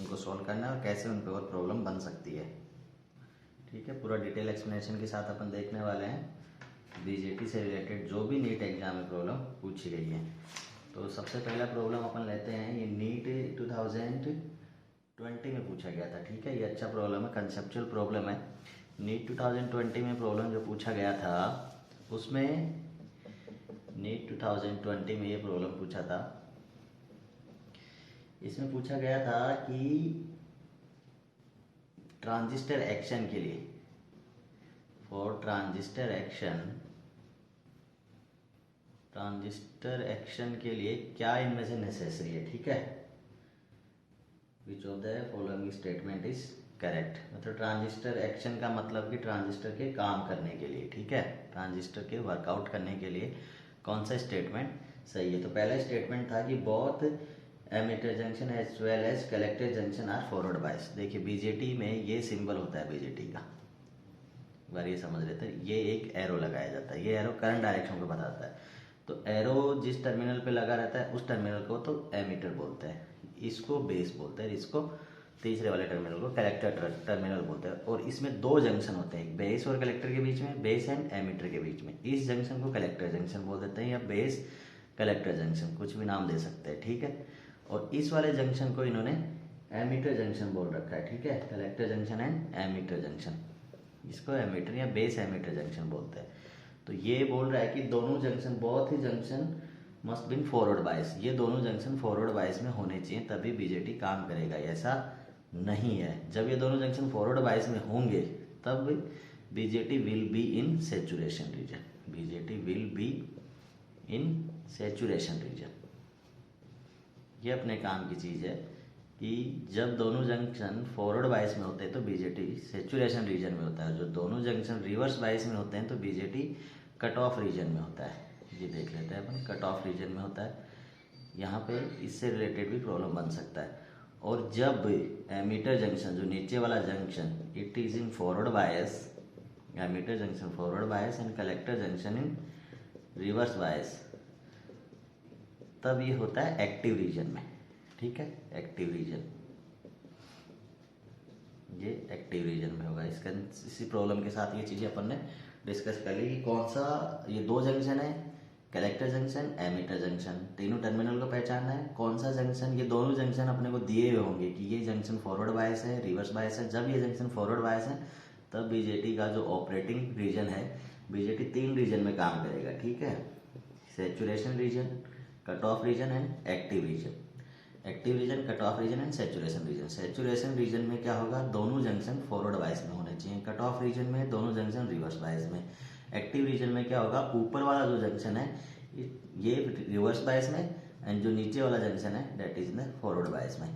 उनको सॉल्व करना है और कैसे उन पे और प्रॉब्लम बन सकती है। ठीक है, पूरा डिटेल एक्सप्लेनेशन के साथ अपन देखने वाले हैं बीजेटी से रिलेटेड जो भी नीट एग्जाम में प्रॉब्लम पूछी गई है। तो सबसे पहला प्रॉब्लम अपन लेते हैं, ये नीट 2020 में पूछा गया था। ठीक है, ये अच्छा प्रॉब्लम है, कंसेप्चुअल प्रॉब्लम है। नीट 2020 में प्रॉब्लम जो पूछा गया था उसमें नीट 2020 में ये प्रॉब्लम पूछा था। इसमें पूछा गया था कि ट्रांजिस्टर एक्शन के लिए, फॉर ट्रांजिस्टर एक्शन के लिए क्या इनमें से नेसेसरी है। ठीक है, which of the following statement is correct. मतलब ट्रांजिस्टर एक्शन का मतलब कि ट्रांजिस्टर के काम करने के लिए, ठीक है, ट्रांजिस्टर के वर्कआउट करने के लिए कौन सा स्टेटमेंट सही है। तो पहला स्टेटमेंट था कि both emitter junction as well as collector junction are forward bias. देखिए बीजेटी में ये सिंबल होता है बीजेटी का, बार ये समझ लेते हैं, ये एक एरो लगाया जाता है, ये एरो करंट डायरेक्शन को बताता है। तो एरो जिस टर्मिनल पे लगा रहता है उस टर्मिनल को तो एमिटर बोलते हैं, इसको बेस बोलते हैं, इसको तीसरे वाले टर्मिनल को कलेक्टर टर्मिनल बोलते हैं। और इसमें दो जंक्शन होते हैं, बेस और कलेक्टर के बीच में, बेस एंड एमिटर के बीच में। इस जंक्शन को कलेक्टर जंक्शन बोल देते हैं या बेस कलेक्टर जंक्शन, कुछ भी नाम दे सकते हैं। ठीक है, और इस वाले जंक्शन को इन्होंने एमिटर जंक्शन बोल रखा है। ठीक है, collector junction and emitter junction, इसको एमिटर या बेस एमिटर जंक्शन बोलते हैं। तो ये बोल रहा है कि दोनों जंक्शन, बहुत ही junction must be forward bias, ये दोनों जंक्शन फॉरवर्ड बायस में होने चाहिए तभी बीजेटी काम करेगा। ऐसा नहीं है, जब ये दोनों जंक्शन फॉरवर्ड बायस में होंगे तब BJT will be in saturation region, BJT will be in saturation region. ये अपने काम की चीज़ है कि जब दोनों जंक्शन फॉरवर्ड बायस में होते हैं तो बीजेटी सैचुरेशन रीजन में होता है, जो दोनों जंक्शन रिवर्स बायस में होते हैं तो बीजेटी कट ऑफ रीजन में होता है। ये देख लेते हैं अपन, कट ऑफ रीजन में होता है। यहाँ पे इससे रिलेटेड भी प्रॉब्लम बन सकता है। और जब एमीटर जंक्शन, जो नीचे वाला junction, it is in forward bias, emitter junction forward bias and collector junction in reverse bias, तब ये होता है एक्टिव रीजन में। ठीक है, एक्टिव रीजन, ये एक्टिव रीजन में होगा। इसका इसी प्रॉब्लम के साथ ये चीज़ें अपन ने डिस्कस कर ली कि कौन सा, ये दो जंक्शन है, कलेक्टर जंक्शन, एमिटर जंक्शन, तीनों टर्मिनल को पहचानना है। कौन सा जंक्शन, ये दोनों जंक्शन अपने को दिए हुए होंगे कि ये जंक्शन फॉरवर्ड बायस है, रिवर्स बायस है। जब ये जंक्शन फॉरवर्ड बायस है तब बीजेटी का जो ऑपरेटिंग रीजन है, बीजेटी तीन रीजन में काम करेगा। ठीक है, saturation region, cut off region and active region. Active region, cut off region and saturation region. Saturation region में क्या होगा, दोनों जंक्शन फॉरवर्ड बायस में होने चाहिए। कट ऑफ रीजन में दोनों जंक्शन रिवर्स बायस में। एक्टिव रीजन में क्या होगा, ऊपर वाला जो जंक्शन है ये रिवर्स बायस में एंड जो नीचे वाला जंक्शन है दैट इज इन फॉरवर्ड बायस में।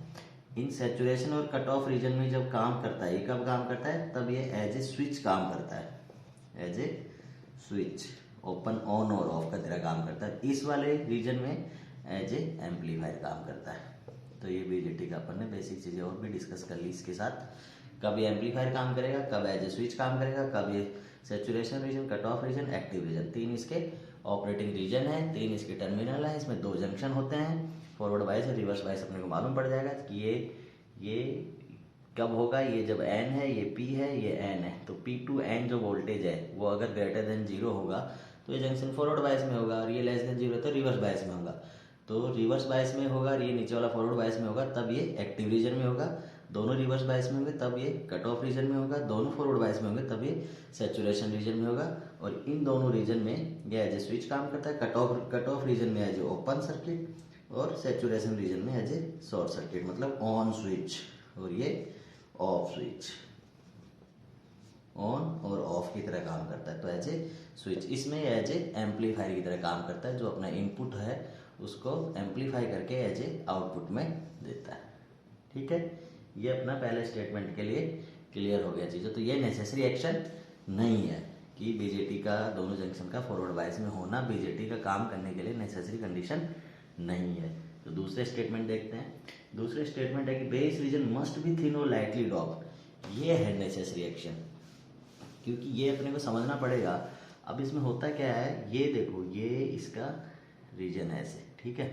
इन सैचुरेशन और कट ऑफ रीजन में जब काम करता है, ये कब काम करता है, तब ये एज ए स्विच काम करता है, as a switch, open on और ऑफ का तरह काम करता है। इस वाले रीजन में एज ए एम्पलीफायर काम करता है। तो ये बीजेटी का अपन ने बेसिक चीज़ें और भी डिस्कस कर ली इसके साथ, कब ये एम्पलीफायर काम करेगा, कब एज ए स्विच काम करेगा, कब ये saturation region, cut off region, active region, तीन इसके ऑपरेटिंग रीजन है, तीन इसके टर्मिनल है, इसमें दो जंक्शन होते हैं, फॉरवर्ड बायस और रिवर्स बायस अपने को मालूम पड़ जाएगा कि ये कब होगा, ये जब एन है, ये पी है, ये एन है। तो पी टू एन जो वोल्टेज है वो अगर ग्रेटर देन जीरो होगा तो ये जंक्शन फॉरवर्ड बायस में होगा, और ये लेस देन जीरो तो रिवर्स बायस में होगा। तो रिवर्स बायस में होगा और ये नीचे वाला फॉरवर्ड बायस में होगा तब ये एक्टिव रीजन में होगा। दोनों रिवर्स बायस में होंगे तब ये कट ऑफ रीजन में होगा। दोनों फॉरवर्ड बायस में होंगे तब ये सैचुरेशन रीजन में होगा। और इन दोनों रीजन में ये एज ए स्विच काम करता है। कट ऑफ रीजन में एज ए ओपन सर्किट और सैचुरेशन रीजन में एज ए शॉर्ट सर्किट, मतलब ऑन स्विच और ये ऑफ स्विच, ऑन और ऑफ की तरह काम करता है। तो एज ए स्विच, इसमें एज ए एम्पलीफायर की तरह काम करता है, जो अपना इनपुट है उसको एम्पलीफाई करके एज ए आउटपुट में देता है। ठीक है, ये अपना पहले स्टेटमेंट के लिए क्लियर हो गया चीज़ें। तो ये नेसेसरी एक्शन नहीं है कि बीजेटी का दोनों जंक्शन का फॉरवर्ड बायस में होना बीजेटी का काम करने के लिए नेसेसरी कंडीशन नहीं है। तो दूसरे स्टेटमेंट देखते हैं। दूसरे स्टेटमेंट है कि base reason must be thin और लाइटली डॉप। ये है नेसेसरी एक्शन, क्योंकि ये अपने को समझना पड़ेगा। अब इसमें होता क्या है, ये देखो, ये इसका रीजन है ऐसे, ठीक है,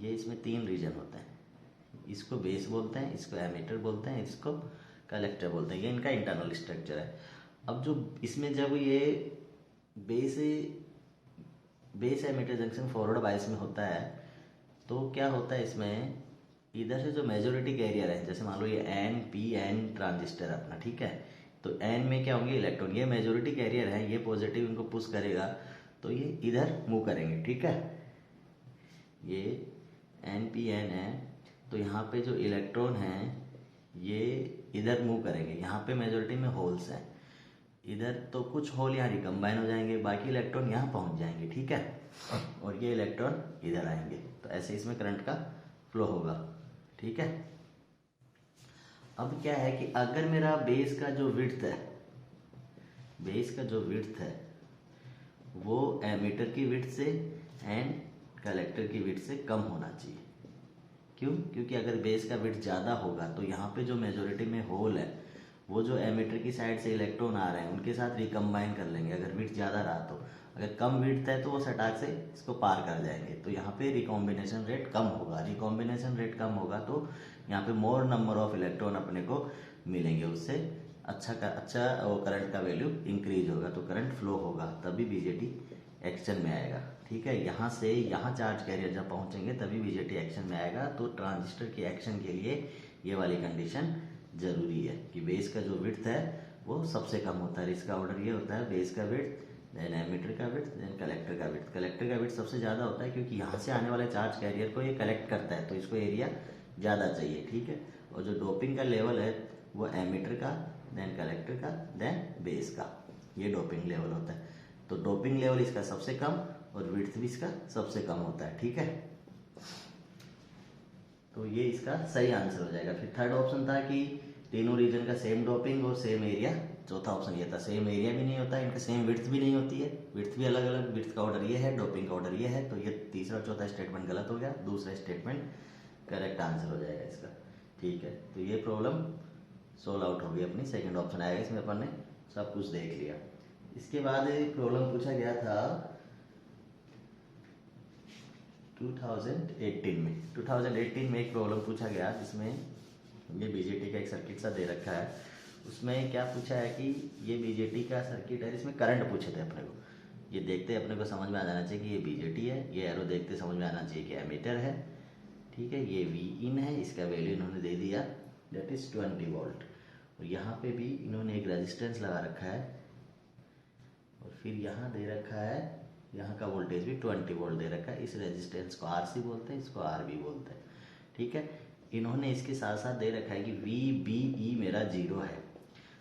ये इसमें तीन रीजन होते हैं, इसको बेस बोलते हैं, इसको एमीटर बोलते हैं, इसको कलेक्टर बोलते हैं। ये इनका इंटरनल स्ट्रक्चर है। अब जो इसमें जब ये base base emitter junction forward बायस में होता है तो क्या होता है, इसमें इधर से जो मेजोरिटी कैरियर है, जैसे मान लो ये एन पी एन ट्रांजिस्टर अपना, ठीक है, तो एन में क्या होंगे इलेक्ट्रॉन, ये मेजोरिटी कैरियर है, ये पॉजिटिव इनको पुश करेगा तो ये इधर मूव करेंगे, ठीक है। ये एन पी एन है तो यहाँ पे जो इलेक्ट्रॉन हैं ये इधर मूव करेंगे, यहाँ पे मेजोरिटी में होल्स हैं, इधर तो कुछ होल यहाँ रिकम्बाइन हो जाएंगे, बाकी इलेक्ट्रॉन यहाँ पहुँच जाएंगे, ठीक है, और ये इलेक्ट्रॉन इधर आएंगे। तो ऐसे इसमें करंट का फ्लो होगा, ठीक है। अब क्या है कि अगर मेरा बेस का जो विड्थ है, बेस का जो विड्थ है वो एमीटर की विड्थ से एंड कलेक्टर की विड्थ से कम होना चाहिए। क्यों? क्योंकि अगर बेस का विड्थ ज़्यादा होगा तो यहाँ पे जो मेजोरिटी में होल है वो जो एमीटर की साइड से इलेक्ट्रॉन आ रहे हैं उनके साथ रिकम्बाइन कर लेंगे, अगर विड्थ ज़्यादा रहा तो। अगर कम विड्थ है तो वो सटाक से इसको पार कर जाएंगे, तो यहाँ पे रिकॉम्बिनेशन रेट कम होगा। रिकॉम्बिनेशन रेट कम होगा तो यहाँ पे मोर नंबर ऑफ इलेक्ट्रॉन अपने को मिलेंगे, उससे अच्छा वो करंट का वैल्यू इंक्रीज होगा, तो करंट फ्लो होगा, तभी बीजेटी एक्शन में आएगा, ठीक है। यहाँ से यहाँ चार्ज कैरियर जब पहुँचेंगे तभी बीजेटी एक्शन में आएगा। तो ट्रांजिस्टर के एक्शन के लिए ये वाली कंडीशन जरूरी है कि बेस का जो विड्थ है वो सबसे कम होता है। इसका ऑर्डर ये होता है, बेस का विड्थ, देन एमीटर का विड्थ, देन कलेक्टर का विड्थ। कलेक्टर का विड्थ सबसे ज़्यादा होता है क्योंकि यहाँ से आने वाले चार्ज कैरियर को ये कलेक्ट करता है, तो इसको एरिया ज़्यादा चाहिए, ठीक है। और जो डोपिंग का लेवल है वो एमीटर का, देन कलेक्टर का, देन बेस का, ये डोपिंग लेवल होता है। तो डोपिंग लेवल इसका सबसे कम और विड्थ भी इसका सबसे कम होता है, ठीक है। तो ये इसका सही आंसर हो जाएगा। फिर थर्ड ऑप्शन था कि तीनों रीजन का सेम डोपिंग और सेम एरिया। चौथा ऑप्शन ये था सेम एरिया भी नहीं होता है, इनका सेम विड्थ भी नहीं होती है, विड्थ भी अलग अलग, विड्थ का ऑर्डर ये है, डोपिंग का ऑर्डर ये है। तो ये तीसरा और चौथा स्टेटमेंट गलत हो गया, दूसरा स्टेटमेंट करेक्ट आंसर हो जाएगा इसका, ठीक है। तो ये प्रॉब्लम सोल्व आउट हो गई अपनी, सेकंड ऑप्शन आएगा इसमें, अपन ने सब कुछ देख लिया। इसके बाद प्रॉब्लम पूछा गया था 2018 में एक प्रॉब्लम पूछा गया जिसमें ये बीजेटी का एक सर्किट सा दे रखा है। उसमें क्या पूछा है कि ये बीजेटी का सर्किट है, इसमें करंट पूछे थे अपने को। ये देखते अपने को समझ में आ जाना चाहिए कि ये बीजेटी है, ये एरो देखते समझ में आना चाहिए कि एमीटर है, ठीक है। ये वी इन है, इसका वैल्यू इन्होंने दे दिया दैट इज 20 वोल्ट। और यहाँ पे भी इन्होंने एक रेजिस्टेंस लगा रखा है और फिर यहाँ दे रखा है, यहाँ का वोल्टेज भी 20 वोल्ट दे रखा है। इस रेजिस्टेंस को आरसी बोलते हैं, इसको आरबी बोलते हैं, ठीक है। इन्होंने इसके साथ साथ दे रखा है कि वी बी ई मेरा जीरो है।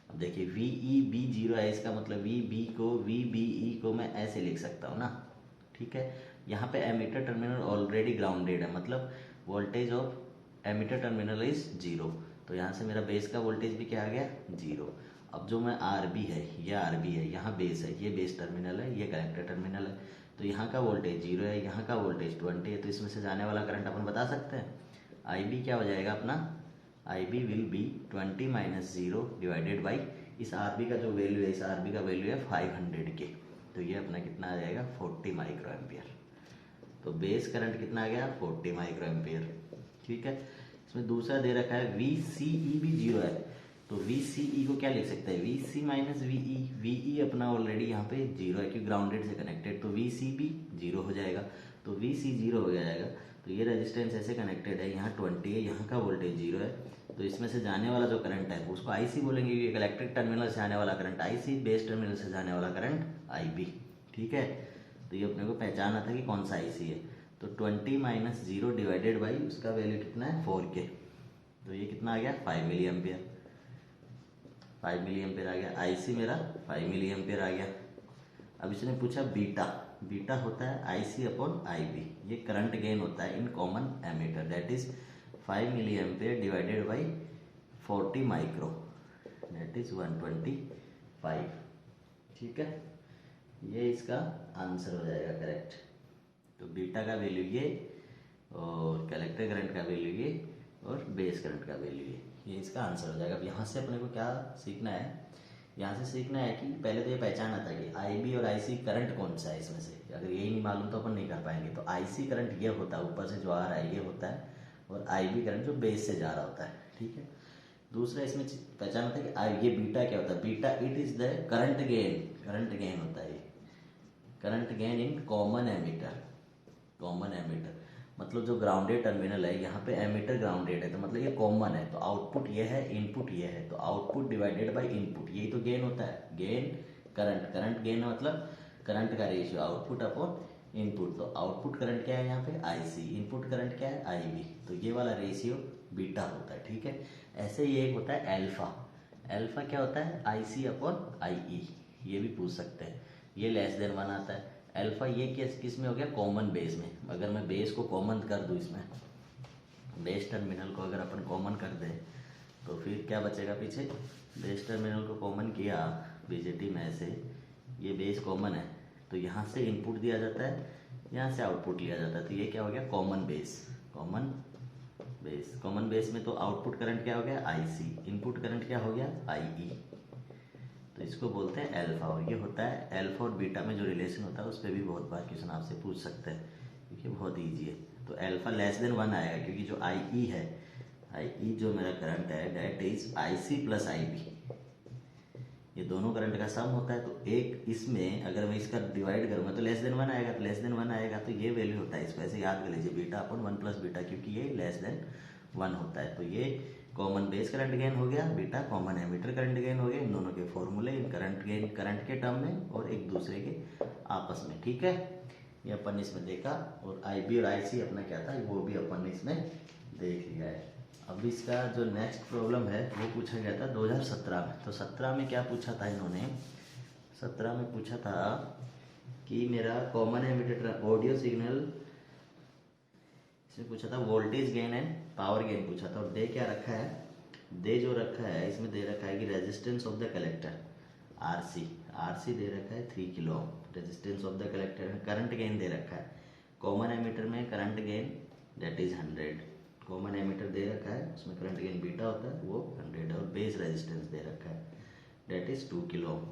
अब देखिए वी ई बी जीरो है, इसका मतलब वी बी ई को मैं ऐसे लिख सकता हूँ ना, ठीक है। यहाँ पे एमीटर टर्मिनल ऑलरेडी ग्राउंडेड है, मतलब voltage of emitter terminal is zero, तो यहाँ से मेरा बेस का वोल्टेज भी क्या आ गया, जीरो। अब जो मैं आर बी है, ये आर बी है, यहाँ बेस है, ये बेस टर्मिनल है, ये कलेक्टर टर्मिनल है, तो यहाँ का वोल्टेज जीरो है, यहाँ का वोल्टेज 20 है, तो इसमें से जाने वाला करंट अपन बता सकते हैं। आई बी क्या हो जाएगा अपना, I B will be 20 minus zero divided by इस आर बी का जो वैल्यू है, इस आर बी का वैल्यू है 500 के, तो ये अपना कितना आ जाएगा 40 माइक्रो एम्पियर। तो बेस करंट कितना आ गया 40 माइक्रो एम्पियर, ठीक है। इसमें दूसरा दे रखा है वी सी ई भी जीरो है, तो वी सी ई को क्या लिख सकते हैं, V C minus V E. V E अपना ऑलरेडी यहाँ पे जीरो है क्योंकि ग्राउंडेड से कनेक्टेड, तो वी सी भी जीरो हो जाएगा, तो वी सी जीरो हो जाएगा। तो ये रेजिस्टेंस ऐसे कनेक्टेड है, यहाँ 20 है, यहाँ का वोल्टेज जीरो है, तो इसमें से जाने वाला जो करंट है उसको आई सी बोलेंगे, ये इलेक्ट्रिक टर्मिनल से आने वाला current I C, base terminal से जाने वाला करंट आई बी, ठीक है। तो ये अपने को पहचाना था कि कौन सा आई सी है। तो 20 माइनस जीरो डिवाइडेड बाई उसका वैल्यू कितना है 4K, तो ये कितना आ गया 5 मिली एम्पियर, 5 मिली एम्पियर आ गया। आई सी मेरा 5 मिली एम्पियर आ गया। अब इसने पूछा बीटा, बीटा होता है I C upon I B, ये करंट गेन होता है in common emitter, that is 5 milli ampere divided by 40 micro, that is 125, ठीक है। ये इसका आंसर हो जाएगा करेक्ट। तो बीटा का वैल्यू ये और कलेक्टर करंट का वैल्यू ये और बेस करंट का वैल्यू ये इसका आंसर हो जाएगा। अब यहाँ से अपने को क्या सीखना है, यहाँ से सीखना है कि पहले तो ये पहचाना था कि आई बी और आई सी करंट कौन सा है इसमें से, अगर यही नहीं मालूम तो अपन नहीं कर पाएंगे। तो आई सी करंट ये होता है, ऊपर से जो आ रहा है ये होता है, और आई बी करंट जो बेस से जा रहा होता है, ठीक है। दूसरा इसमें पहचान होता है कि आई, ये बीटा क्या होता है, beta it is the current gain, current gain होता है ये, current gain in common ammeter, common ammeter मतलब जो ग्राउंडेड टर्मिनल है, यहाँ पे एमीटर ग्राउंडेड है तो मतलब ये कॉमन है, तो आउटपुट ये है, इनपुट ये है, तो आउटपुट डिवाइडेड बाय इनपुट, यही तो गेन होता है, गेन करंट, करंट गेन मतलब करंट का रेशियो आउटपुट अपॉन इनपुट, तो आउटपुट करंट क्या है यहाँ पे आईसी, इनपुट करंट क्या है आईवी, तो ये वाला रेशियो बीटा होता है, ठीक है। ऐसे ही एक होता है एल्फा, एल्फा क्या होता है आईसी अपॉन आईई, ये भी पूछ सकते हैं, ये लेस देन 1 आता है। अल्फा ये किस में हो गया, कॉमन बेस में, अगर मैं बेस को कॉमन कर दूं, इसमें बेस टर्मिनल को अगर अपन कॉमन कर दें तो फिर क्या बचेगा पीछे, बेस टर्मिनल को कॉमन किया बीजेटी में से, ये बेस कॉमन है तो यहाँ से इनपुट दिया जाता है, यहाँ से आउटपुट लिया जाता है, तो ये क्या हो गया common base, common base, common base में तो आउटपुट करंट क्या हो गया आईसी, इनपुट करंट क्या हो गया आईई, तो इसको बोलते हैं एल्फा। और ये होता है एल्फा और बीटा में जो रिलेशन होता है उस पर भी बहुत बार क्वेश्चन आपसे पूछ सकते हैं, क्योंकि बहुत ईजी है। तो एल्फा लेस देन 1 आएगा, क्योंकि जो आई है, आई जो मेरा करंट है that is I C plus I B, ये दोनों करंट का सम होता है, तो एक इसमें अगर मैं इसका डिवाइड करूंगा तो लेस देन 1 आएगा, तो लेस देन 1 आएगा तो ये वैल्यू होता है, इसको ऐसे याद कर लीजिए, बीटा अपन 1 प्लस बीटा, क्योंकि ये लेस देन 1 होता है, तो ये कॉमन बेस करंट गेन हो गया, beta common ammeter current gain हो गया, इन दोनों के फॉर्मूले इन करंट गेन करंट के टर्म में और एक दूसरे के आपस में, ठीक है। ये अपन इसमें देखा, और आई बी और आई सी अपना क्या था वो भी अपन ने इसमें देख लिया है। अब इसका जो नेक्स्ट प्रॉब्लम है वो पूछा गया था 2017 में, तो 17 में क्या पूछा था इन्होंने, 17 में पूछा था कि मेरा कॉमन एमीटर ऑडियो सिग्नल, इसमें पूछा था voltage gain and power gain पूछा था, और दे क्या रखा है, दे जो रखा है इसमें दे रखा है कि resistance of the collector R C, R C दे रखा है 3 kilo ohm, resistance of the collector, current gain दे रखा है, कॉमन एमीटर में current gain that is 100, common emitter दे रखा है उसमें करंट गेन बीटा होता है वो 100 है, और बेस रेजिस्टेंस दे रखा है दैट इज 2 किलो ओम।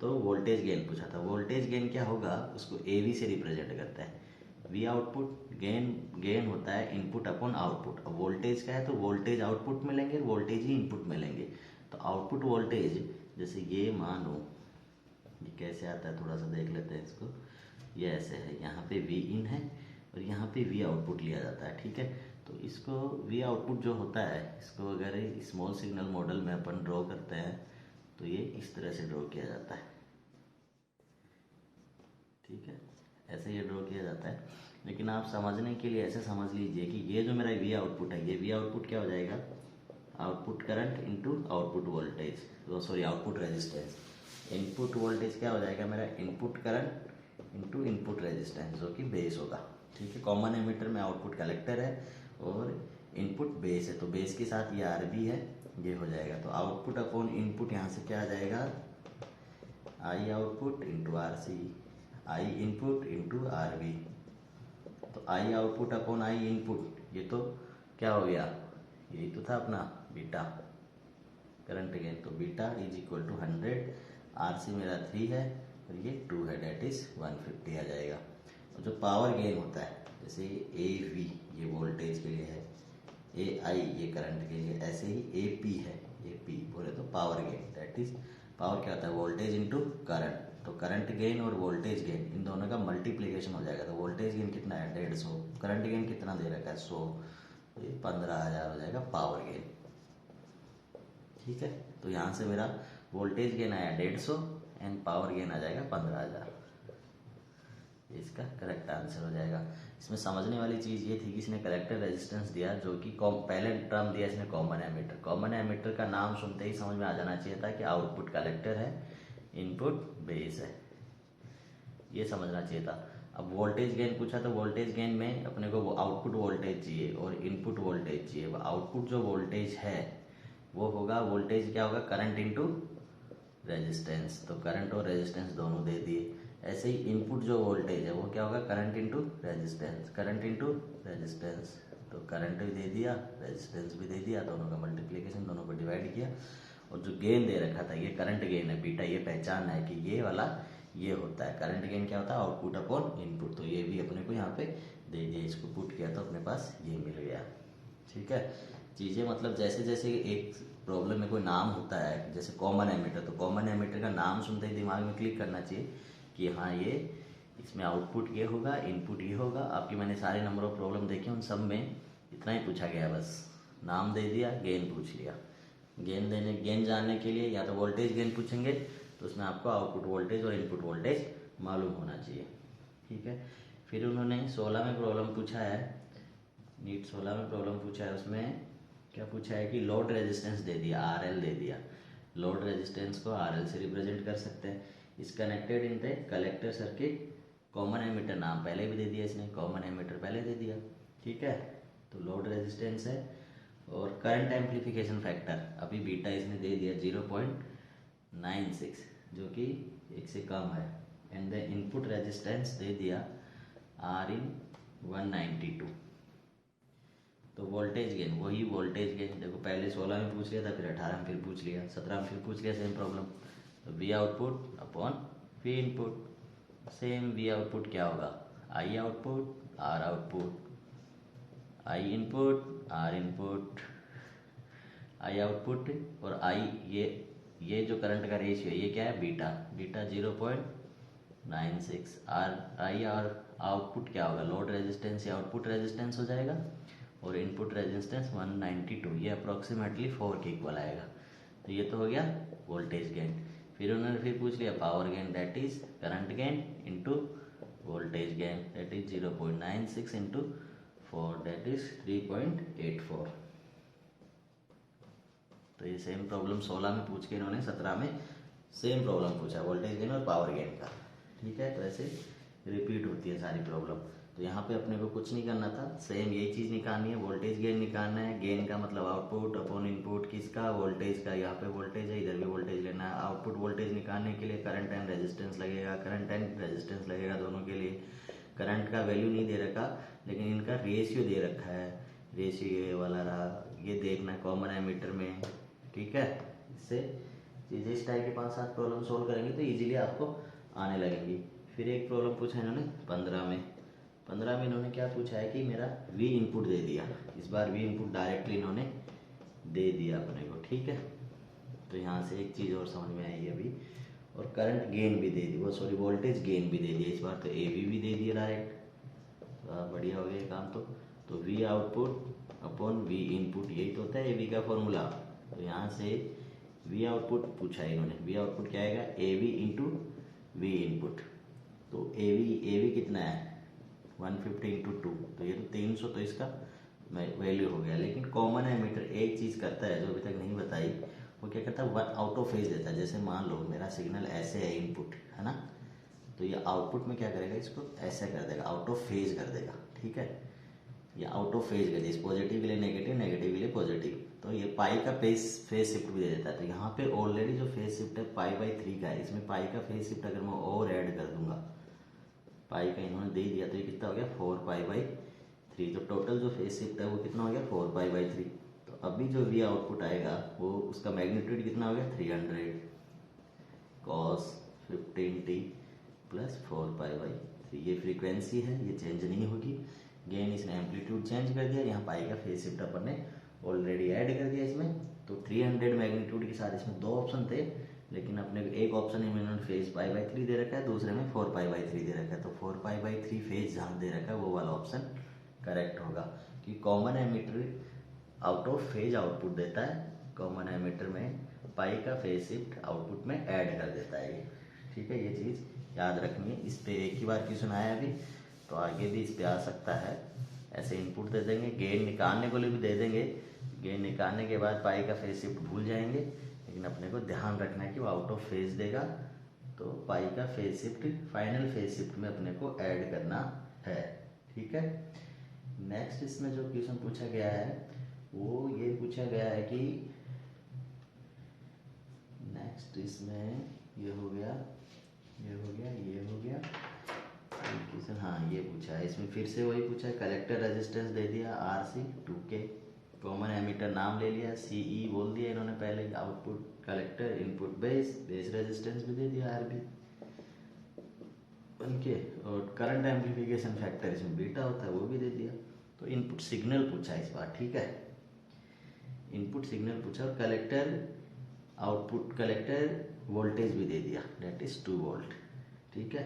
तो वोल्टेज गेन पूछा था, वोल्टेज गेन क्या होगा, उसको एवी से रिप्रेजेंट करता है, वी आउटपुट गेन, गेन होता है इनपुट अपॉन आउटपुट, अब वोल्टेज का है तो वोल्टेज आउटपुट में लेंगे, वोल्टेज ही इनपुट में लेंगे, तो आउटपुट वोल्टेज जैसे ये मानो, ये कैसे आता है थोड़ा सा देख लेते हैं इसको, ये ऐसे है, यहाँ पे वी इन है और यहाँ पे वी आउटपुट लिया जाता है, ठीक है। तो इसको वी आउटपुट जो होता है, इसको अगर स्मॉल सिग्नल मॉडल में अपन ड्रॉ करते हैं तो ये इस तरह से ड्रॉ किया जाता है, ठीक है, ऐसे ये ड्रॉ किया जाता है। लेकिन आप समझने के लिए ऐसे समझ लीजिए कि ये जो मेरा वी आउटपुट है, ये वी आउटपुट क्या हो जाएगा, output current into output voltage, sorry output resistance, input voltage क्या हो जाएगा मेरा, input current into input resistance जो कि बेस होगा, ठीक है। कॉमन एमीटर में आउटपुट कलेक्टर है और इनपुट बेस है, तो बेस के साथ ये आर बी है, ये हो जाएगा, तो आउटपुट अपॉन इनपुट यहाँ से क्या आ जाएगा, I output into R C, I input into R B, तो I output upon I input, ये तो क्या हो गया, यही तो था अपना बीटा करंट गेन, तो beta is equal to 100, R C मेरा 3 है और ये 2 है डेट इज 150 आ जाएगा। और जो पावर गेन होता है, जैसे ए वी ये वोल्टेज के लिए है, ए आई ये करंट के लिए, ऐसे ही ए पी है, ए पी बोले तो power gain, that is power क्या होता है वोल्टेज इंटू करंट, तो करंट गेन और वोल्टेज गेन इन दोनों का मल्टीप्लिकेशन हो जाएगा, तो वोल्टेज गेन कितना है 150, करंट गेन कितना दे रखा है 100, तो ये 15,000 हो जाएगा पावर गेन, ठीक है। तो यहाँ से मेरा वोल्टेज गेन आया 150 एंड पावर गेन आ जाएगा 15,000, इसका करेक्ट आंसर हो जाएगा। इसमें समझने वाली चीज़ ये थी कि इसने कलेक्टर रेजिस्टेंस दिया, जो कि पहले टर्म दिया इसने कॉमन एमीटर, कॉमन एमीटर का नाम सुनते ही समझ में आ जाना चाहिए था कि आउटपुट कलेक्टर है, इनपुट बेस है, ये समझना चाहिए था। अब वोल्टेज गेन पूछा तो वोल्टेज गेन में अपने को वो आउटपुट वोल्टेज चाहिए और इनपुट वोल्टेज चाहिए, वो आउटपुट जो वोल्टेज है वो होगा, वोल्टेज क्या होगा करंट इनटू रेजिस्टेंस, तो करंट और रेजिस्टेंस दोनों दे दिए। ऐसे ही इनपुट जो वोल्टेज है वो क्या होगा current into resistance, current into resistance, तो करंट भी दे दिया रेजिस्टेंस भी दे दिया, दोनों का मल्टीप्लिकेशन, दोनों को डिवाइड किया, और जो गेन दे रखा था ये करंट गेन है बीटा, ये पहचान है कि ये वाला ये होता है करंट गेन, क्या होता है आउटपुट अपॉन इनपुट, तो ये भी अपने को यहाँ पे दे दिया, इसको पुट किया तो अपने पास ये मिल गया। ठीक है। चीज़ें मतलब जैसे जैसे एक प्रॉब्लम में कोई नाम होता है, जैसे कॉमन एमीटर, तो कॉमन एमीटर का नाम सुनते ही दिमाग में क्लिक करना चाहिए कि हाँ ये इसमें आउटपुट ये होगा, इनपुट ये होगा। आपकी मैंने सारे नंबर ऑफ प्रॉब्लम देखे, उन सब में इतना ही पूछा गया, बस नाम दे दिया, गेन पूछ लिया। गेन जानने के लिए या तो वोल्टेज गेन पूछेंगे, तो उसमें आपको आउटपुट वोल्टेज और इनपुट वोल्टेज मालूम होना चाहिए। ठीक है। फिर उन्होंने 16 में प्रॉब्लम पूछा है, नीट 16 में प्रॉब्लम पूछा है। उसमें क्या पूछा है कि लोड रेजिस्टेंस दे दिया, RL दे दिया। लोड रेजिस्टेंस को RL से रिप्रेजेंट कर सकते हैं। इस connected in the collector circuit, common ammeter नाम पहले भी दे दिया इसने, कॉमन एमीटर पहले दे दिया। ठीक है। तो लोड रेजिस्टेंस है और करंट एम्पलीफिकेशन फैक्टर अभी बीटा इसने दे दिया 0.96, जो कि 1 से कम है। एंड द इनपुट रेजिस्टेंस दे दिया R in 192। तो वोल्टेज गेन, वही वोल्टेज गेन देखो, पहले 16 में पूछ लिया था, फिर 18 में फिर पूछ लिया, 17 में फिर पूछ लिया, सेम प्रॉब्लम। तो V output upon V input, same V output क्या होगा, I output R output, I input R input, I output और आई, ये जो करंट का रेशियो है ये क्या है, बीटा, बीटा 0.96। आर आई और आउटपुट क्या होगा, लोड रेजिस्टेंस या आउटपुट रेजिस्टेंस हो जाएगा, और इनपुट रेजिस्टेंस 192, ये अप्रोक्सीमेटली 4 के इक्वल आएगा। तो ये तो हो गया वोल्टेज गेन। फिर उन्होंने फिर पूछ लिया power gain, that is current gain into voltage gain, that is 0.96 into 4, that is 3.84। तो ये सेम प्रॉब्लम 16 में पूछ के इन्होंने 17 में सेम प्रॉब्लम पूछा, वोल्टेज गेन और पावर गेन का। ठीक है। तो ऐसे रिपीट होती है सारी प्रॉब्लम। तो यहाँ पे अपने को कुछ नहीं करना था, सेम यही चीज़ निकालनी है, वोल्टेज गेन निकालना है। गेन का मतलब आउटपुट अपॉन इनपुट किसका, वोल्टेज का। यहाँ पे वोल्टेज है, इधर भी वोल्टेज लेना है। आउटपुट वोल्टेज निकालने के लिए करंट एंड रेजिस्टेंस लगेगा, करंट एंड रेजिस्टेंस लगेगा दोनों के लिए। करंट का वैल्यू नहीं दे रखा, लेकिन इनका रेशियो दे रखा है, रेशियो ये वाला रहा, ये देखना है कॉमन एमीटर में। ठीक है। इससे चीज़ें इस टाइप के 5-7 प्रॉब्लम सोल्व करेंगे तो इजीली आपको आने लगेंगी। फिर एक प्रॉब्लम पूछा इन्होंने 15 में इन्होंने क्या पूछा है कि मेरा वी इनपुट दे दिया। इस बार वी इनपुट डायरेक्टली इन्होंने दे दिया अपने को। ठीक है। तो यहाँ से एक चीज़ और समझ में आई अभी, और करंट गेन भी दे दी, वो सॉरी वोल्टेज गेन भी दे दिया इस बार, तो ए भी दे दिया डायरेक्ट। तो बढ़िया हो गया ये काम। तो V output upon V input, यही तो होता है ए वी का फॉर्मूला। तो यहाँ से वी आउटपुट पूछा है इन्होंने, वी आउटपुट क्या आएगा, ए वी इंटू वी इनपुट। तो ए वी कितना है 150 इंटू 2, तो ये तो 300, तो इसका वैल्यू हो गया। लेकिन कॉमन एमीटर एक चीज़ करता है जो अभी तक नहीं बताई, वो क्या करता है, वन आउट ऑफ फेज देता है। जैसे मान लो मेरा सिग्नल ऐसे है, इनपुट है ना, तो ये आउटपुट में क्या करेगा, इसको ऐसे कर देगा, आउट ऑफ फेज कर देगा। ठीक है। ये आउट ऑफ फेज कर दिया, पॉजिटिव के लिए नेगेटिव, नेगेटिव के लिए पॉजिटिव। तो ये पाई का फेज शिफ्ट भी दे देता है। तो यहाँ पे ऑलरेडी जो फेज शिफ्ट है पाई/3 का है, इसमें पाई का फेज शिफ्ट अगर मैं और ऐड कर दूंगा, पाई का इन्होंने दे दिया, तो ये कितना हो गया 4π/3। तो टोटल जो फेज शिफ्ट है वो कितना हो गया 4π/3। तो अभी जो वी आउटपुट आएगा वो उसका मैग्नीट्यूड कितना हो गया 300 cos 15t प्लस 4π/3। ये फ्रीक्वेंसी है, ये चेंज नहीं होगी। गेन इसने एम्पलीट्यूड चेंज कर दिया, यहाँ पाई का फेज शिफ्ट अपन ने ऑलरेडी ऐड कर दिया इसमें। तो 300 मैग्नीट्यूड के साथ इसमें 2 ऑप्शन थे, लेकिन अपने को एक ऑप्शन में इन्होंने फेज π/3 दे रखा है, दूसरे में 4π/3 दे रखा है। तो 4π/3 फेज जहाँ दे रखा है वो वाला ऑप्शन करेक्ट होगा, कि common ammeter out of phase output देता है। कॉमन एमीटर में पाई का फेज शिफ्ट आउटपुट में ऐड कर देता है ये। ठीक है। ये चीज़ याद रखनी है। इस पे एक ही बार क्वेश्चन आया अभी, तो आगे भी इस पे आ सकता है। ऐसे इनपुट दे देंगे, गेन निकालने को लिए भी दे देंगे, गेन निकालने के बाद पाई का फेज शिफ्ट भूल जाएंगे, लेकिन अपने को ध्यान रखना है कि वो आउट ऑफ फेज देगा। तो पाई का phase shift final phase shift में अपने को ऐड करना है। ठीक है। नेक्स्ट इसमें जो क्वेश्चन पूछा गया है वो ये पूछा गया है कि नेक्स्ट इसमें ये हो गया, ये हो गया, ये हो गया क्वेश्चन। हाँ, ये पूछा है इसमें, फिर से वही पूछा है। कलेक्टर रेजिस्टेंस दे दिया RC 2K, कॉमन एमीटर नाम ले लिया, CE बोल दिया इन्होंने पहले, output collector, input base resistance भी दे दिया RB उनके, और करंट एम्पलीफिकेशन फैक्टर इसमें बीटा होता है वो भी दे दिया। तो इनपुट सिग्नल पूछा इस बार, ठीक है। इनपुट सिग्नल पूछा और कलेक्टर आउटपुट कलेक्टर वोल्टेज भी दे दिया, डेट इज 2 वोल्ट, ठीक है।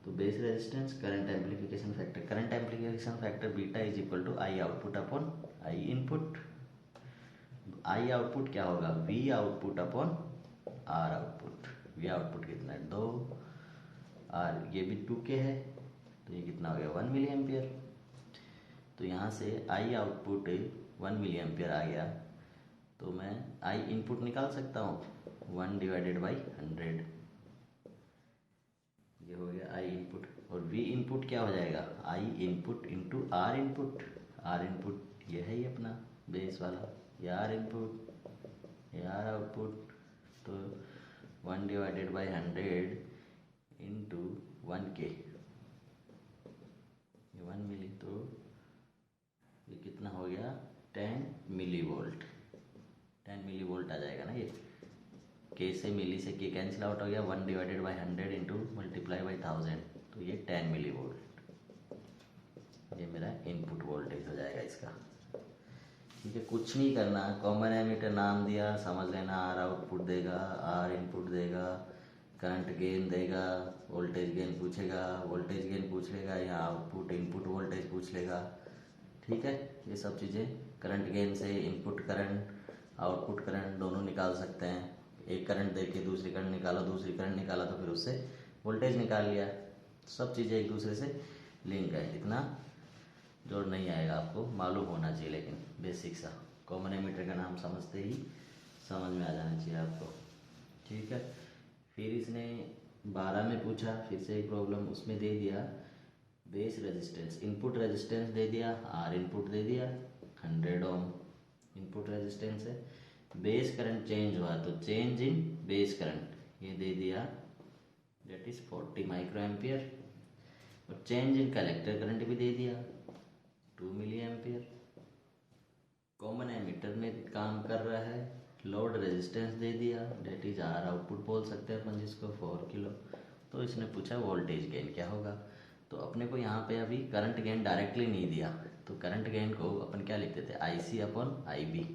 तो base resistance, current amplification factor, current amplification factor beta is equal to I output upon I input. I output क्या होगा, V output upon R output. V output कितना है 2, are ये भी 2K है, तो ये कितना हो गया 1 मिली एम्पियर। तो यहाँ से आई आउटपुट 1 मिली एम्पियर आ गया, तो मैं आई इनपुट निकाल सकता हूँ 1 डिवाइडेड बाई 100, ये हो गया आई इनपुट। और वी इनपुट क्या हो जाएगा, I input into R input. R input ये है ही अपना बेस वाला, ये आर इनपुट, ये आर आउटपुट। तो 1 डिवाइडेड बाई 100 इंटू 1K, ये 1 मिली, तो ये कितना हो गया 10 मिली वोल्ट। 10 मिली वोल्ट आ जाएगा ना ये, के से मिली से के कैंसिल आउट हो गया, 1 divided by 100 into multiply by 1000, तो ये 10 मिली वोल्ट, ये मेरा इनपुट वोल्टेज हो जाएगा इसका, ठीक है। कुछ नहीं करना, कॉमन एमीटर नाम दिया, समझ लेना, आर आउटपुट देगा, आर इनपुट देगा, करंट गेन देगा, वोल्टेज गेन पूछेगा, वोल्टेज गेन पूछ लेगा, या आउटपुट इनपुट वोल्टेज पूछ लेगा, ठीक है। ये सब चीज़ें करंट गेन से इनपुट करंट आउटपुट करंट दोनों निकाल सकते हैं। एक करंट दे के दूसरी करंट निकाला, दूसरी करंट निकाला तो फिर उससे वोल्टेज निकाल लिया। सब चीज़ें एक दूसरे से लिंक है, इतना जोड़ नहीं आएगा, आपको मालूम होना चाहिए, लेकिन बेसिक सा कॉमन एमीटर का नाम समझते ही समझ में आ जाना चाहिए आपको, ठीक है। फिर इसने 12 में पूछा, फिर से एक प्रॉब्लम उसमें दे दिया बेस रेजिस्टेंस, इनपुट रेजिस्टेंस दे दिया, आर इनपुट दे दिया 100 ओम इनपुट रेजिस्टेंस है। बेस करंट चेंज हुआ तो चेंज इन बेस करंट ये दे दिया, डेट इज 40 माइक्रो एम्पियर। और चेंज इन कलेक्टर करंट भी दे दिया 2 मिली एम्पियर। कॉमन एमीटर में काम कर रहा है, लोड रेजिस्टेंस दे दिया, डेट इज आर आउटपुट बोल सकते हैं अपन जिसको 4 किलो। तो इसने पूछा वोल्टेज गेन क्या होगा, तो अपने को यहाँ पे अभी करंट गेन डायरेक्टली नहीं दिया, तो करंट गेन को अपन क्या लिखते थे IC अपॉन IB,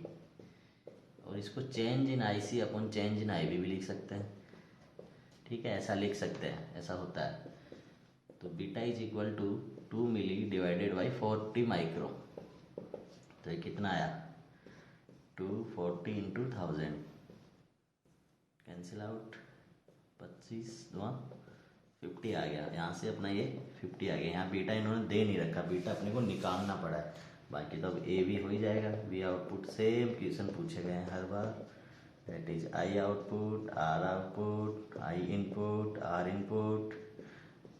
और इसको change in IC upon change in IB भी लिख सकते हैं, ठीक है। ऐसा लिख सकते हैं, ऐसा होता है। तो beta is equal to 2 milli divided by 40 micro, तो ये कितना आया 240 इंटू 1000, कैंसिल आउट, 25 2 50 आ गया। यहाँ से अपना ये 50 आ गया। यहाँ बीटा इन्होंने दे नहीं रखा, बीटा अपने को निकालना पड़ा है, बाकी तो अब ए भी हो ही जाएगा। वी आउटपुट सेम क्वेश्चन पूछे गए हैं हर बार, that is I output, R output, I input, R input.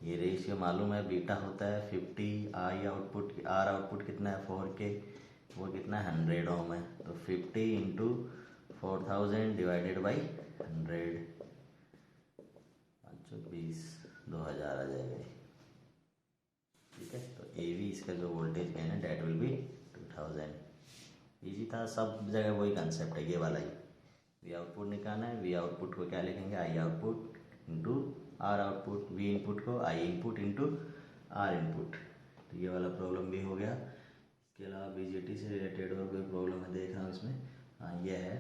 ये रेशियो मालूम है, बीटा होता है 50, आई आउटपुट, आर आउटपुट कितना है 4K, वो कितना है 100 ओम है, तो 50 इंटू 4000 डिवाइडेड बाई 100, 520 2000 आ जाएगा, ठीक है। तो ए वी इसका जो वोल्टेज गेन है डेट विल बी 2000। इजी था, सब जगह वही कंसेप्ट है, ये वाला ही। वी आउटपुट निकालना है, वी आउटपुट को क्या लिखेंगे I output into R output, V input को I input into R input. तो ये वाला प्रॉब्लम भी हो गया। इसके अलावा बीजेटी से रिलेटेड और कोई प्रॉब्लम है देख रहा हूँ इसमें, हाँ ये है,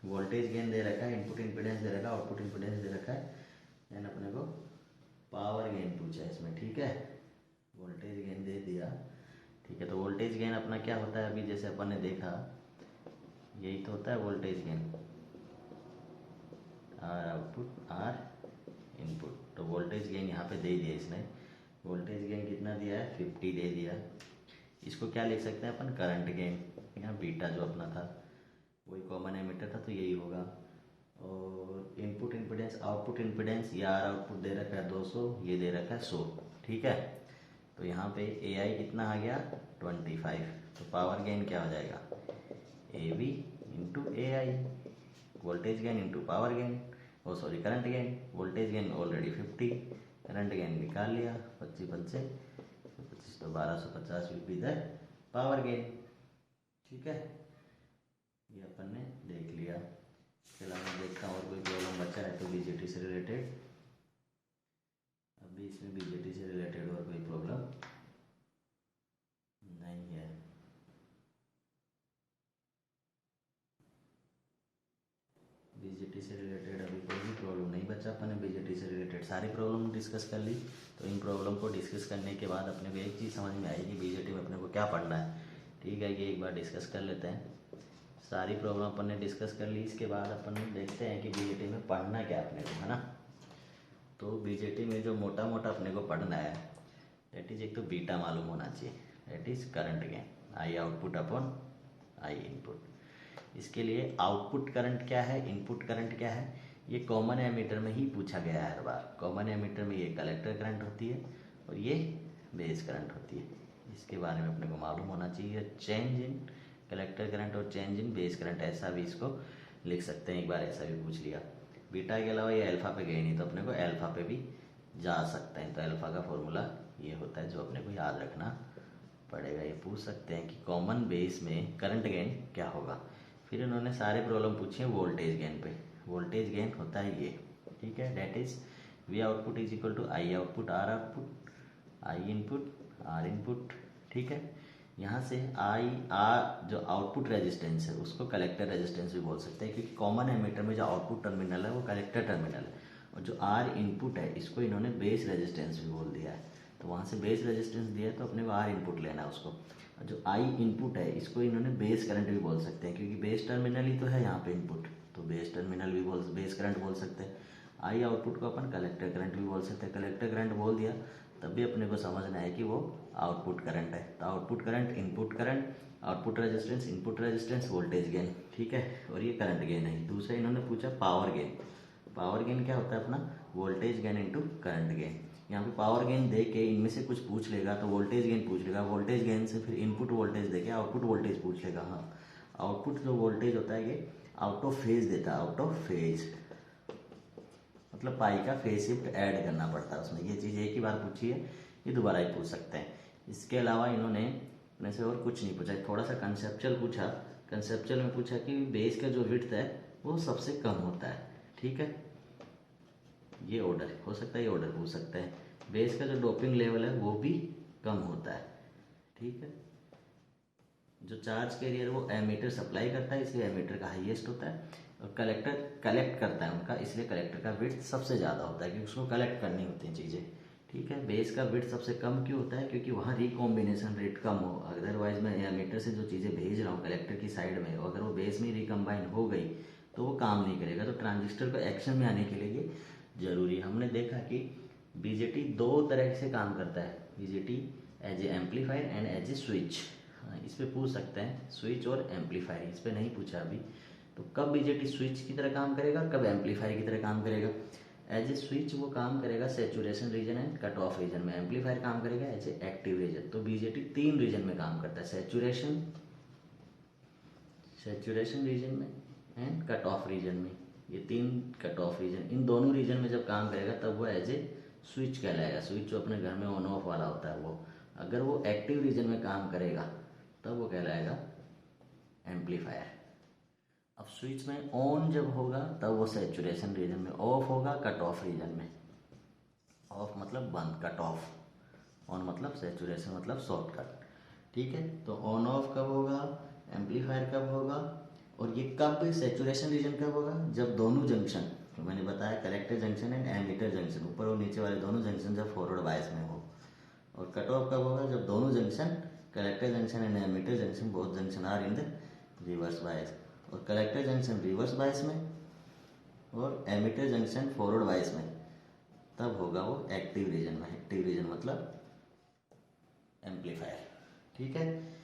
वोल्टेज गेन दे रखा है, इनपुट इम्पीडेंस दे रखा है, आउटपुट इम्पीडेंस दे रखा है, देन अपने को पावर गेन पूछा है इसमें, ठीक है। वोल्टेज गेन दे दिया, ठीक है। तो वोल्टेज गेन अपना क्या होता है, अभी जैसे अपन ने देखा यही तो होता है voltage gain, R output R input. तो वोल्टेज गेन यहाँ पे दे दिया इसने, वोल्टेज गेन कितना दिया है 50 दे दिया। इसको क्या लिख सकते हैं अपन करंट गेन, यहाँ बीटा जो अपना था वही कॉमन एमीटर था तो यही होगा। और इनपुट इम्पीडेंस आउटपुट इम्पीडेंस, ये आर आउटपुट दे रखा है 200, ये दे रखा है 100, ठीक है। तो यहाँ पे ए आई कितना आ गया 25, तो पावर गेन क्या हो जाएगा A V into A I, voltage gain into power gain, oh sorry current gain. Voltage gain already 50, current gain निकाल लिया 25 25 25, तो 1250 will be the power gain, ठीक है। ये अपन ने देख लिया। इसके अलावा देखता हूँ और कोई प्रॉब्लम बचा है तो बीजेटी से रिलेटेड, अभी इसमें बीजेटी से रिलेटेड और कोई प्रॉब्लम नहीं बीजेटी से रिलेटेड अभी कोई भी प्रॉब्लम नहीं बचा, अपन ने बीजेटी से रिलेटेड सारी प्रॉब्लम डिस्कस कर ली। तो इन प्रॉब्लम को डिस्कस करने के बाद अपने को एक चीज़ समझ में आएगी बीजेटी में अपने को क्या पढ़ना है। ठीक है, ये एक बार डिस्कस कर लेते हैं। सारी प्रॉब्लम अपन ने डिस्कस कर ली, इसके बाद अपन देखते हैं कि बीजेटी में पढ़ना क्या अपने को, है ना। तो बीजेटी में जो मोटा मोटा अपने को पढ़ना है दैट इज, एक तो बीटा मालूम होना चाहिए, that is current gain, I output upon I input. इसके लिए आउटपुट करंट क्या है, इनपुट करंट क्या है, ये कॉमन एमीटर में ही पूछा गया है हर बार। कॉमन एमीटर में ये कलेक्टर करंट होती है और ये बेस करंट होती है, इसके बारे में अपने को मालूम होना चाहिए। चेंज इन कलेक्टर करंट और चेंज इन बेस करंट, ऐसा भी इसको लिख सकते हैं, एक बार ऐसा भी पूछ लिया। बीटा के अलावा ये अल्फा पे गए नहीं तो अपने को अल्फा पे भी जा सकते हैं। तो अल्फा का फॉर्मूला ये होता है जो अपने को याद रखना पड़ेगा। ये पूछ सकते हैं कि कॉमन बेस में करंट गेन क्या होगा। फिर इन्होंने सारे प्रॉब्लम पूछे हैं वोल्टेज गेन पे। वोल्टेज गेन होता है ये, ठीक है, that is V output is equal to I output R output, I input R input. ठीक है, यहाँ से आई आर जो आउटपुट रेजिस्टेंस है उसको कलेक्टर रेजिस्टेंस भी बोल सकते हैं, क्योंकि कॉमन एमीटर में जो आउटपुट टर्मिनल है वो कलेक्टर टर्मिनल है, और जो आर इनपुट है इसको इन्होंने बेस रेजिस्टेंस भी बोल दिया है। तो वहाँ से बेस रेजिस्टेंस दिया है तो अपने को आर इनपुट लेना है उसको। और जो आई इनपुट है इसको इन्होंने बेस करंट भी बोल सकते हैं, क्योंकि बेस टर्मिनल ही तो है यहाँ पे इनपुट, तो बेस टर्मिनल भी बेस करंट बोल सकते हैं। आई आउटपुट को अपन कलेक्टर करंट भी बोल सकते हैं। कलेक्टर करंट बोल दिया तब भी अपने को समझना है कि वो आउटपुट करंट है। तो output current, input current, output resistance, input resistance, voltage gain, ठीक है, और ये करंट गेन है। दूसरा इन्होंने पूछा पावर गेन। पावर गेन क्या होता है अपना, voltage gain into current gain. यहाँ पे पावर गेन दे के इनमें से कुछ पूछ लेगा तो वोल्टेज गेन पूछ लेगा, वोल्टेज गेन से फिर इनपुट वोल्टेज दे के आउटपुट वोल्टेज पूछ लेगा। हाँ, आउटपुट जो वोल्टेज होता है ये आउट ऑफ फेज देता है, आउट ऑफ फेज मतलब पाई का फेज शिफ्ट ऐड करना पड़ता है उसमें। ये चीज़ एक ही बार पूछी है, ये दोबारा ही पूछ सकते हैं। इसके अलावा इन्होंने अपने से और कुछ नहीं पूछा, थोड़ा सा कंसेप्चुअल पूछा। कंसेप्चुअल में पूछा कि बेस का जो विड्थ है वो सबसे कम होता है, ठीक है, ये ऑर्डर हो सकता है, ये ऑर्डर पूछ सकते हैं। बेस का जो डोपिंग लेवल है वो भी कम होता है, ठीक है। जो चार्ज कैरियर वो एमीटर सप्लाई करता है इसलिए एमीटर का हाईएस्ट होता है, और कलेक्टर कलेक्ट करता है उनका इसलिए कलेक्टर का विड्थ सबसे ज़्यादा होता है, क्योंकि उसको कलेक्ट करनी होती हैं चीज़ें, ठीक है। बेस का विड्थ सबसे कम क्यों होता है, क्योंकि वहाँ रिकॉम्बिनेशन रेट कम हो। अदरवाइज मैं एमीटर से जो चीज़ें भेज रहा हूँ कलेक्टर की साइड में, अगर वो बेस में रिकम्बाइन हो गई तो वो काम नहीं करेगा। तो ट्रांजिस्टर को एक्शन में आने के लिए ये जरूरी है। हमने देखा कि बीजेटी दो तरह से काम करता है, BJT as a amplifier and as a switch. इस पे पूछ सकते हैं, स्विच और एम्पलीफायर, इस पे नहीं पूछा अभी। तो कब बीजेटी स्विच की तरह काम करेगा, कब एम्पलीफायर की तरह काम करेगा। एज ए स्विच वो काम करेगा saturation region and cut off region में, एम्पलीफायर काम करेगा एज ए एक्टिव रीजन। तो बीजेटी 3 रीजन में काम करता है, सैचुरेशन रीजन में एंड कट ऑफ रीजन में। ये 3 कट ऑफ रीजन, इन दोनों रीजन में जब काम करेगा तब वो एज ए स्विच कहलाएगा। स्विच जो अपने घर में ऑन ऑफ वाला होता है वो। अगर वो एक्टिव रीजन में काम करेगा तब वो कहलाएगा एम्पलीफायर। अब स्विच में ऑन जब होगा तब वो सैचुरेशन रीजन में, ऑफ होगा कट ऑफ रीजन में। ऑफ मतलब बंद, कट ऑफ, ऑन मतलब सैचुरेशन मतलब शॉर्टकट, ठीक है। तो ऑन ऑफ कब होगा, एम्पलीफायर कब होगा, और ये कब सैचुरेशन रीजन कब होगा, जब दोनों जंक्शन, तो मैंने बताया collector junction and emitter junction, ऊपर और नीचे वाले दोनों जंक्शन जब फॉरवर्ड बायस में हो। और कट ऑफ कब होगा, जब दोनों junction collector junction and emitter junction both junction are in the reverse bias. और कलेक्टर जंक्शन रिवर्स बायस में और एमीटर जंक्शन फॉरवर्ड बायस में, तब होगा वो एक्टिव रीजन में। एक्टिव रीजन मतलब एम्पलीफायर, ठीक है।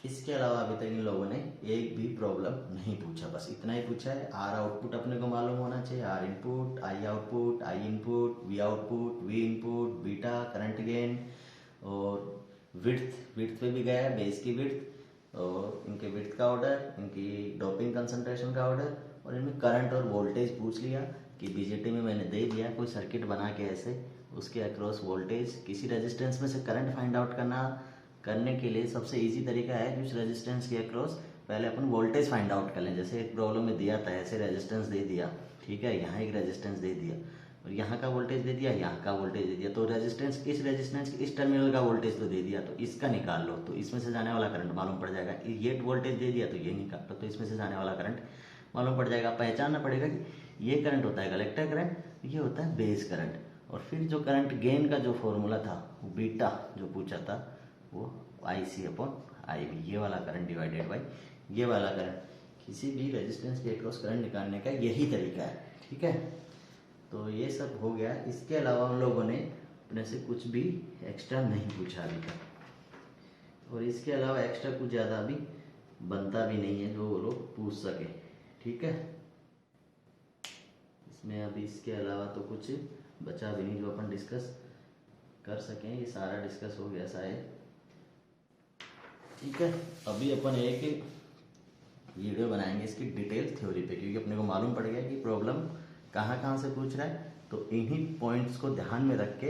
इसके अलावा अभी तक इन लोगों ने एक भी प्रॉब्लम नहीं पूछा, बस इतना ही पूछा है। आर आउटपुट अपने को मालूम होना चाहिए, R input, I output, I input, V output, V input, beta current gain, और विड्थ पे भी गया है, बेस की विड्थ, और इनके विड्थ का ऑर्डर, इनकी डोपिंग कंसंट्रेशन का ऑर्डर, और इनमें करंट और वोल्टेज पूछ लिया कि बीजेटी में मैंने दे दिया कोई सर्किट बना के ऐसे, उसके अक्रॉस वोल्टेज, किसी रेजिस्टेंस में से करंट फाइंड आउट करने के लिए सबसे इजी तरीका है कि उस रेजिस्टेंस के अक्रॉस पहले अपन वोल्टेज फाइंड आउट कर लें। जैसे एक प्रॉब्लम में दिया था, ऐसे रेजिस्टेंस दे दिया, ठीक है, यहाँ एक रेजिस्टेंस दे दिया और यहाँ का वोल्टेज दे दिया, यहाँ का वोल्टेज दे दिया, तो रेजिस्टेंस इस टर्मिनल का वोल्टेज तो दे दिया, तो इसका निकाल लो, तो इसमें से जाने वाला करंट मालूम पड़ जाएगा। ये वोल्टेज दे दिया तो ये निकाल लो, तो इसमें से जाने वाला करंट मालूम पड़ जाएगा। पहचानना पड़ेगा कि ये करंट होता है कलेक्टर करंट, ये होता है बेस करंट। और फिर जो करंट गेन का जो फॉर्मूला था वो बीटा जो पूछा था वो IC/IB, ये वाला करंट डिवाइडेड बाई ये वाला करंट। किसी भी रेजिस्टेंस के अक्रॉस करंट निकालने का यही तरीका है, ठीक है। तो ये सब हो गया। इसके अलावा हम लोगों ने अपने से कुछ भी एक्स्ट्रा नहीं पूछा अभी तक, और इसके अलावा एक्स्ट्रा कुछ ज़्यादा अभी बनता भी नहीं है जो वो लोग पूछ सके, ठीक है। इसमें अभी इसके अलावा तो कुछ बचा भी नहीं जो अपन डिस्कस कर सकें। ये सारा डिस्कस हो गया शायद, ठीक है। अभी अपन एक वीडियो बनाएंगे इसकी डिटेल थ्योरी पे, क्योंकि अपने को मालूम पड़ गया कि प्रॉब्लम कहाँ कहाँ से पूछ रहा है। तो इन्हीं पॉइंट्स को ध्यान में रख के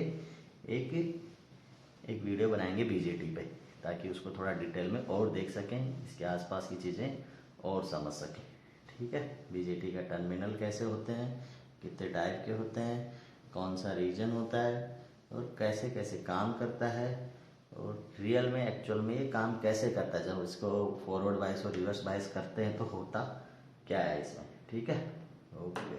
एक वीडियो बनाएंगे बीजेटी पे, ताकि उसको थोड़ा डिटेल में और देख सकें, इसके आसपास की चीज़ें और समझ सकें, ठीक है। बीजेटी का टर्मिनल कैसे होते हैं, कितने टाइप के होते हैं, कौन सा रीजन होता है, और कैसे कैसे काम करता है, और रियल में एक्चुअल में ये काम कैसे करता है। जब इसको फॉरवर्ड बायस और रिवर्स बायस करते हैं तो होता क्या है इसमें, ठीक है। ओके।